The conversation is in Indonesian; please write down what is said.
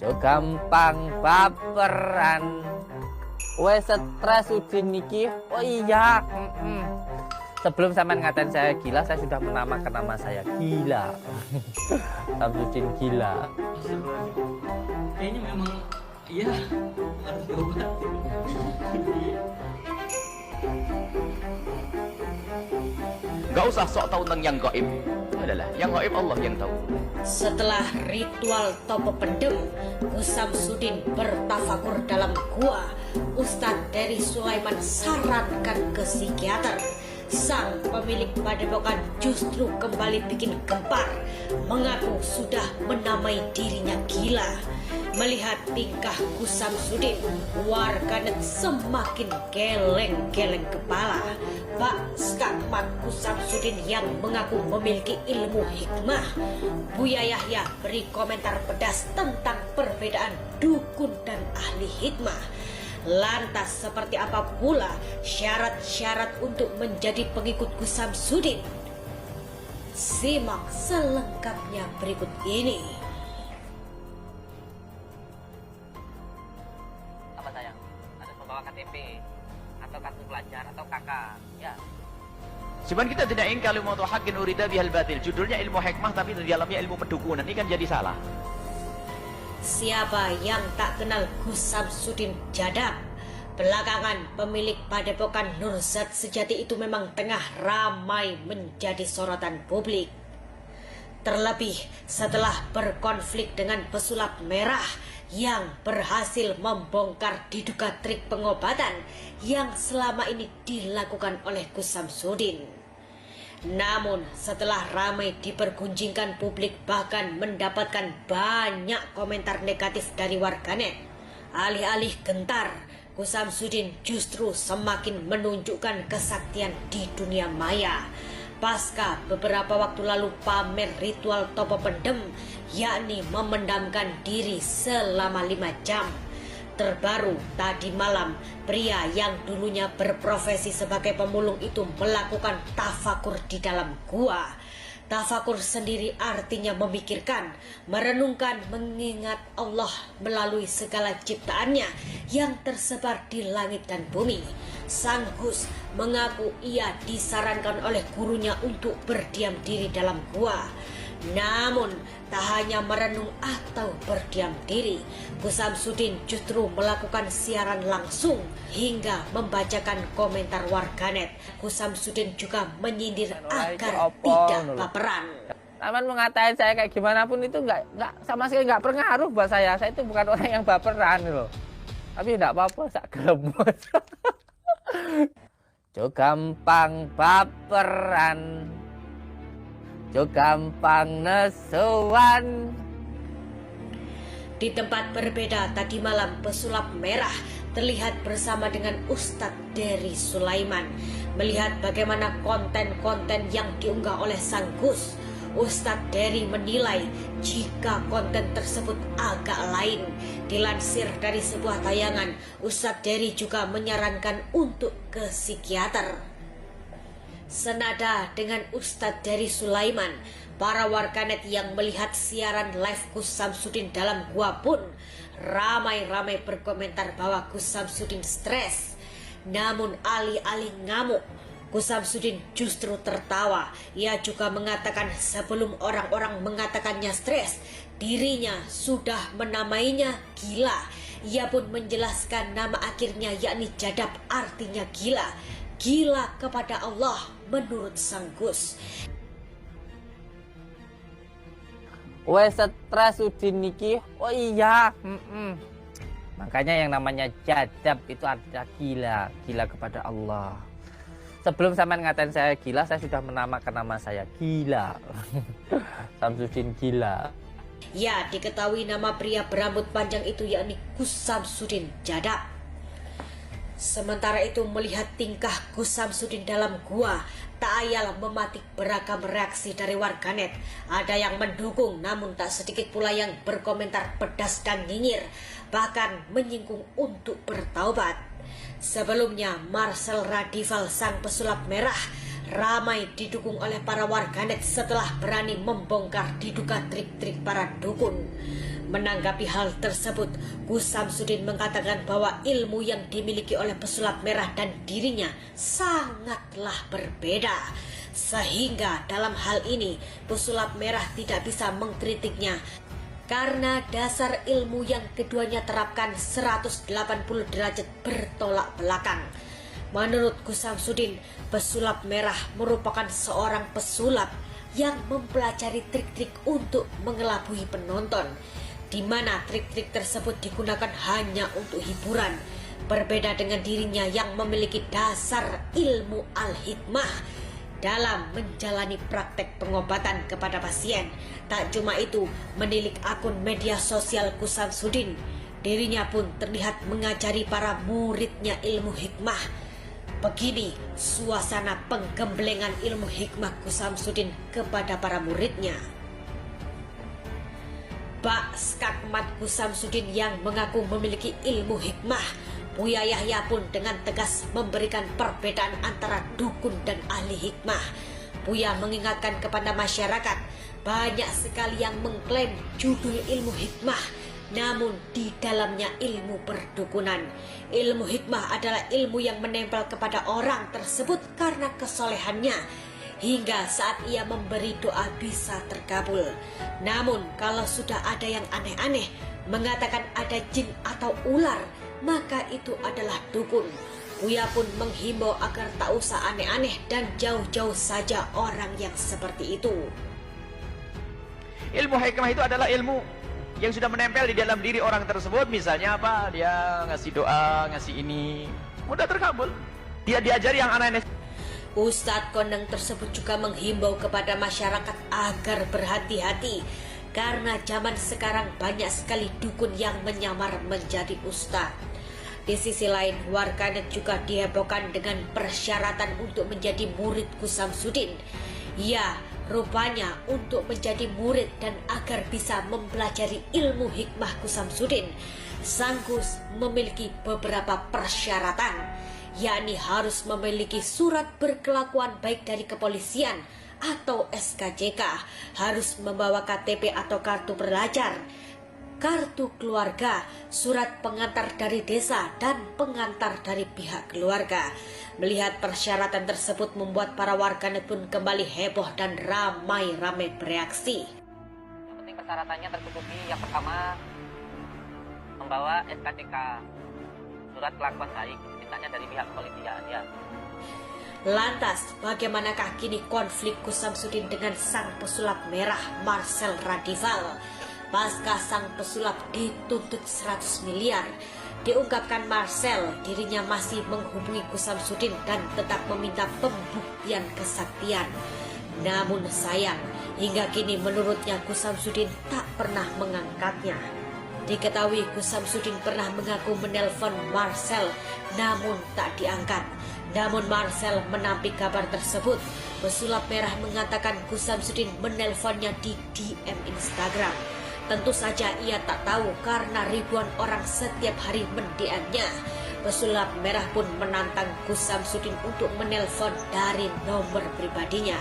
Jo gampang baperan. Wes stres Udin niki. Oh iya. Sebelum sampean ngatain saya gila, saya sudah menamakan nama saya Gila. Samsudin Gila. Kayaknya memang iya harus diobat. Gak usah sok tahu tentang yang gaib. Adalah yang gaib Allah yang tahu. Setelah ritual topo pendem, Gus Samsudin bertafakur dalam gua. Ustadz dari Sulaiman sarankan ke psikiater. Sang pemilik padepokan justru kembali bikin gempar, mengaku sudah menamai dirinya gila. Melihat tingkah Gus Samsudin, warganet semakin geleng-geleng kepala. Pak Skakmat Gus Samsudin yang mengaku memiliki ilmu hikmah. Buya Yahya beri komentar pedas tentang perbedaan dukun dan ahli hikmah. Lantas seperti apa pula syarat-syarat untuk menjadi pengikut Gus Samsudin? Simak selengkapnya berikut ini. Apa sayang? Harus membawa KTP atau kartu pelajar atau KK. Ya. Cuman kita tidak ingin kalimatu haqqin urida bihal batil. Judulnya ilmu hikmah tapi di dalamnya ilmu pedukunan. Ini kan jadi salah. Siapa yang tak kenal Gus Samsudin Jadab? Belakangan pemilik padepokan Nurzat Sejati itu memang tengah ramai menjadi sorotan publik. Terlebih setelah berkonflik dengan pesulap merah yang berhasil membongkar diduga trik pengobatan yang selama ini dilakukan oleh Gus Samsudin. Namun setelah ramai dipergunjingkan publik bahkan mendapatkan banyak komentar negatif dari warganet, alih-alih gentar, Gus Samsudin justru semakin menunjukkan kesaktian di dunia maya. Pasca beberapa waktu lalu pamer ritual topo pendem, yakni memendamkan diri selama 5 jam. Terbaru tadi malam, pria yang dulunya berprofesi sebagai pemulung itu melakukan tafakur di dalam gua. Tafakur sendiri artinya memikirkan, merenungkan, mengingat Allah melalui segala ciptaannya yang tersebar di langit dan bumi. Sang Gus mengaku ia disarankan oleh gurunya untuk berdiam diri dalam gua. Namun tak hanya merenung atau berdiam diri, Gus Samsudin justru melakukan siaran langsung hingga membacakan komentar warganet. Gus Samsudin juga menyindir agar tidak baperan. Taman mengatain saya kayak gimana pun itu nggak sama sekali nggak berpengaruh buat saya. Saya itu bukan orang yang baperan loh. Tapi tidak apa-apa, sak gelembut. Jo gampang baperan. Jo gampang nesuan. Di tempat berbeda tadi malam pesulap merah terlihat bersama dengan Ustadz dari Sulaiman. Melihat bagaimana konten-konten yang diunggah oleh sang Gus, Ustadz Dery menilai jika konten tersebut agak lain. Dilansir dari sebuah tayangan, Ustadz Dery juga menyarankan untuk ke psikiater. Senada dengan Ustadz dari Sulaiman, para warganet yang melihat siaran live Gus Samsudin dalam gua pun ramai-ramai berkomentar bahwa Gus Samsudin stres. Namun alih-alih ngamuk, Gus Samsudin justru tertawa. Ia juga mengatakan sebelum orang-orang mengatakannya stres, dirinya sudah menamainya gila. Ia pun menjelaskan nama akhirnya yakni Jadab, artinya gila. Gila kepada Allah menurut sang Gus. Wes stres Udin niki. Oh iya. Makanya yang namanya Jadab itu ada gila. Gila kepada Allah. Sebelum sampean ngatain saya gila, saya sudah menamakan nama saya Gila. Samsudin Gila. Ya, diketahui nama pria berambut panjang itu yakni Gus Samsudin Jadab. Sementara itu melihat tingkah Gus Samsudin dalam gua, tak ayal mematik beragam reaksi dari warganet. Ada yang mendukung, namun tak sedikit pula yang berkomentar pedas dan nyinyir, bahkan menyinggung untuk bertaubat. Sebelumnya Marcel Radival sang pesulap merah ramai didukung oleh para warganet setelah berani membongkar diduga trik-trik para dukun. Menanggapi hal tersebut, Gus Samsudin mengatakan bahwa ilmu yang dimiliki oleh pesulap merah dan dirinya sangatlah berbeda. Sehingga dalam hal ini pesulap merah tidak bisa mengkritiknya karena dasar ilmu yang keduanya terapkan 180 derajat bertolak belakang. Menurut Gus Samsudin, pesulap merah merupakan seorang pesulap yang mempelajari trik-trik untuk mengelabui penonton, di mana trik-trik tersebut digunakan hanya untuk hiburan. Berbeda dengan dirinya yang memiliki dasar ilmu al-hikmah dalam menjalani praktek pengobatan kepada pasien. Tak cuma itu, menilik akun media sosial Gus Samsudin, dirinya pun terlihat mengajari para muridnya ilmu hikmah. Begini suasana penggemblengan ilmu hikmah Gus Samsudin kepada para muridnya. Bak skakmat Gus Samsudin yang mengaku memiliki ilmu hikmah, Buya Yahya pun dengan tegas memberikan perbedaan antara dukun dan ahli hikmah. Buya mengingatkan kepada masyarakat, banyak sekali yang mengklaim judul ilmu hikmah, namun di dalamnya ilmu perdukunan. Ilmu hikmah adalah ilmu yang menempel kepada orang tersebut karena kesolehannya, hingga saat ia memberi doa bisa terkabul. Namun kalau sudah ada yang aneh-aneh, mengatakan ada jin atau ular, maka itu adalah dukun. Buya pun menghimbau agar tak usah aneh-aneh dan jauh-jauh saja orang yang seperti itu. Ilmu hikmah itu adalah ilmu yang sudah menempel di dalam diri orang tersebut. Misalnya apa? Dia ngasih doa, ngasih ini, mudah terkabul. Dia diajari yang aneh-aneh. Ustadz kondang tersebut juga menghimbau kepada masyarakat agar berhati-hati, karena zaman sekarang banyak sekali dukun yang menyamar menjadi ustadz. Di sisi lain, warganet juga dihebohkan dengan persyaratan untuk menjadi murid Gus Samsudin. Ya, rupanya untuk menjadi murid dan agar bisa mempelajari ilmu hikmah Gus Samsudin, sang Gus memiliki beberapa persyaratan, yakni harus memiliki surat berkelakuan baik dari kepolisian atau SKCK, harus membawa KTP atau kartu pelajar, kartu keluarga, surat pengantar dari desa, dan pengantar dari pihak keluarga. Melihat persyaratan tersebut membuat para warganet pun kembali heboh dan ramai-ramai bereaksi. Yang penting persyaratannya tercukupi. Yang pertama, membawa SKCK, surat kelakuan baik, mintanya dari pihak kepolisian ya. Lantas, bagaimanakah kini konflik Gus Samsudin dengan sang pesulap merah Marcel Radival? Pasca sang pesulap dituntut 100 miliar, diungkapkan Marcel dirinya masih menghubungi Gus Samsudin dan tetap meminta pembuktian kesaktian. Namun sayang, hingga kini menurutnya Gus Samsudin tak pernah mengangkatnya. Diketahui Gus Samsudin pernah mengaku menelpon Marcel, namun tak diangkat. Namun Marcel menampik kabar tersebut. Pesulap merah mengatakan Gus Samsudin menelponnya di DM Instagram. Tentu saja ia tak tahu karena ribuan orang setiap hari mendm-nya. Pesulap merah pun menantang Gus Samsudin untuk menelpon dari nomor pribadinya.